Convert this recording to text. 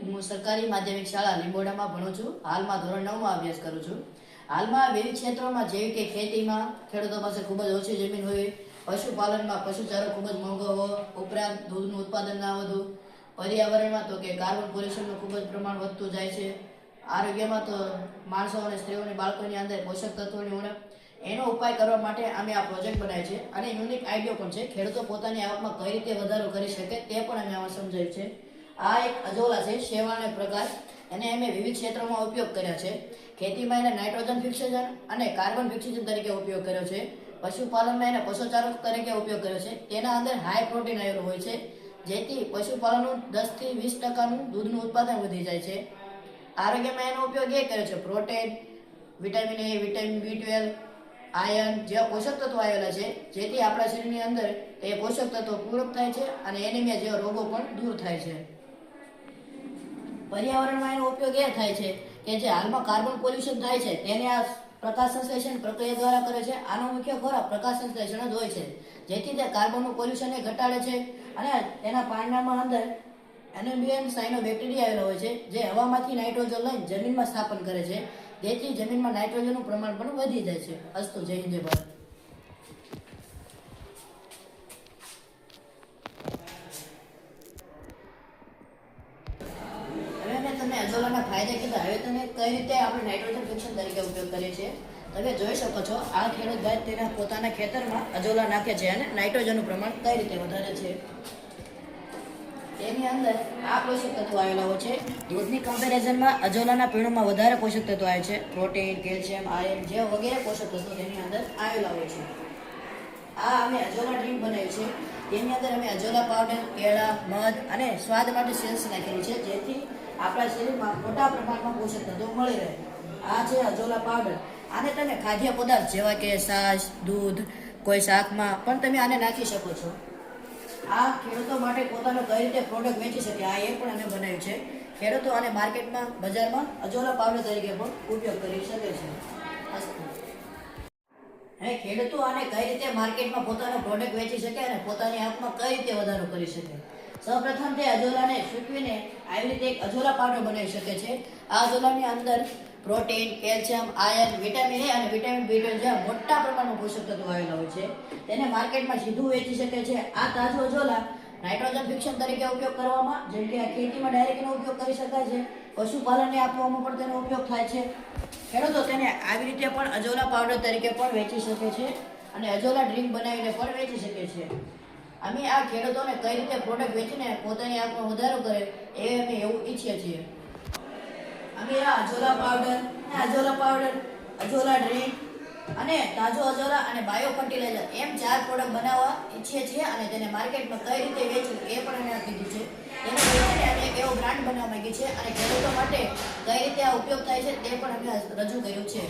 હું સરકારી માધ્યમિક શાળા લીંબોડામાં ભણું છું. હાલમાં ધોરણ 9 માં અભ્યાસ કરું છું. હાલમાં વિવિધ ક્ષેત્રોમાં જેવી કે ખેતીમાં ખેડૂતો પાસે ખૂબ જ ઓછી જમીન હોય, પશુપાલનમાં પશુચારો ખૂબ જ મોંઘો હોય, ઉપરાંત દૂધનું ઉત્પાદન ના વધુ, પર્યાવરણમાં તો કે કાર્બન પોલ્યુશનનું ખૂબ જ પ્રમાણ વધતું જાય છે, આરોગ્યમાં તો માણસો અને સ્ત્રીઓ અને બાળકોની અંદર પોષક તત્વોની ઉણપ. એનો ઉપાય કરવા માટે અમે આ પ્રોજેક્ટ બનાવ્યો છે અને યુનિક આઈડિયા પણ છે. ખેડૂતો પોતાની આવકમાં કઈ રીતે વધારો કરી શકે તે પણ અમે આમાં સમજાવ્યું છે. આ એક અજોલા છે, શેવાળ અને પ્રકાશ. એને અમે વિવિધ ક્ષેત્રોમાં ઉપયોગ કર્યા છે. ખેતીમાં એને નાઇટ્રોજન ફિક્સેશન અને કાર્બન ફિક્સેશન તરીકે ઉપયોગ કર્યો છે. પશુપાલનમાં એને પશુચારો તરીકે ઉપયોગ કર્યો છે. તેના અંદર હાઈ પ્રોટીન આવેલું હોય છે, જેથી પશુપાલનનું 10 થી 20% દૂધનું ઉત્પાદન વધી જાય છે. આરોગ્યમાં એનો ઉપયોગ એ કર્યો છે, protein, vitamin A, vitamin B12, iron જેવા પોષક તત્વો આવેલા છે, જેથી આપણા શરીરની અંદર એ પોષક તત્વો પૂરક થાય છે અને એનિમિયા જેવા રોગો પણ દૂર થાય છે. પર્યાવરણમાં એનો ઉપયોગ એ થાય છે કે જે હાલમાં કાર્બન પોલ્યુશન થાય છે તેને આ પ્રકાશ સંશ્લેષણ પ્રક્રિયા દ્વારા કરે છે. આનો મુખ્ય ખોરાક પ્રકાશ સંશ્લેષણ જ હોય છે, જેથી તે કાર્બનનું પોલ્યુશન એ ઘટાડે છે અને તેના પાંદડામાં અંદર એનેમિયન સાયનોબેક્ટેરિયા આવેલા હોય છે, જે હવામાંથી નાઇટ્રોજન લઈને જમીનમાં સ્થાપન કરે છે, જેથી જમીનમાં નાઇટ્રોજનનું પ્રમાણ પણ વધી જાય છે. અસ્તુ. જય હિન્દ, જય ભારત. તમે અજોલાના ફાયદા કીધા. હવે તમે કઈ રીતે આપણે નાઇટ્રોજન ફિક્સન તરીકે ઉપયોગ કરીએ છીએ તમે જોઈ શકો છો. આ ખેડૂત ભાઈ તેના પોતાના ખેતરમાં અજોલા નાખે છે અને નાઇટ્રોજનનું પ્રમાણ કઈ રીતે વધારે છે. તેની અંદર આ પોષક તત્વો આવેલા હોય છે. દૂધની કમ્પેરિઝનમાં અજોલાના પીણુંમાં વધારે પોષક તત્વો આવે છે. પ્રોટીન, કેલ્શિયમ, આયર્ન જેવા વગેરે પોષક તત્વો તેની અંદર આવેલા હોય છે. આ અમે અજોલા ડ્રીંક બનાવી છે. તેની અંદર અમે અજોલા પાવડર, કેળા, મધ અને સ્વાદ માટે સેલ્સ નાખેલું છે, જેથી આપણા શરીરમાં મોટા પ્રમાણમાં પોષક તત્વો મળી રહે. આ છે અજોલા પાવડર. આને તમે ખાદ્ય પદાર્થ જેવા કે છાશ, દૂધ, કોઈ શાકમાં પણ તમે આને નાખી શકો છો. આ ખેડૂતો માટે પોતાનો કઈ રીતે પ્રોડક્ટ વેચી શકે આ એ પણ અમે બનાવ્યું છે. ખેડૂતો આને માર્કેટમાં, બજારમાં અજોલા પાવડર તરીકે પણ ઉપયોગ કરી શકે છે. હવે ખેડૂતો આને કઈ રીતે માર્કેટમાં પોતાનો પ્રોડક્ટ વેચી શકે અને પોતાની આવકમાં કઈ રીતે વધારો કરી શકે. સૌપ્રથમ તે અજોલાને સૂકવીને આવી રીતે એક અજોલા પાવડર બનાવી શકે છે. આ અજોલાની અંદર protein, calcium, iron, vitamin A અને વિટામિન B12 જેવા મોટા પ્રમાણમાં પોષક તત્વો આવેલા હોય છે. તેને માર્કેટમાં સીધું વેચી શકે છે. આ તાજું અજોલા નાઇટ્રોજન ફિક્સન તરીકે ઉપયોગ કરવામાં, જેમ કે ખેતીમાં ડાયરેક્ટ એનો ઉપયોગ કરી શકાય છે. પશુપાલનને આપવામાં પણ તેનો ઉપયોગ થાય છે. ખેડૂતો તેને આવી રીતે પણ અજોલા પાવડર તરીકે પણ વેચી શકે છે અને અજોલા ડ્રિંક બનાવીને પણ વેચી શકે છે. અમે આ ખેડૂતોને કઈ રીતે પ્રોડક્ટ વેચીને પોતાની આવકમાં વધારો કરે એ અમે એવું ઈચ્છીએ છીએ. અમે આ અજોલા પાવડર, અજોલા ડ્રિંક અને તાજો અજોલા અને બાયો ફર્ટિલાઇઝર એમ 4 પ્રોડક્ટ બનાવવા ઈચ્છીએ છીએ અને તેને માર્કેટમાં કઈ રીતે વેચવું એ પણ અમે કીધું છે. તેને વેચીને અમે એક એવો બ્રાન્ડ બનાવવા માંગીએ છીએ અને ખેડૂતો માટે કઈ રીતે આ ઉપયોગ થાય છે તે પણ અમે રજૂ કર્યું છે.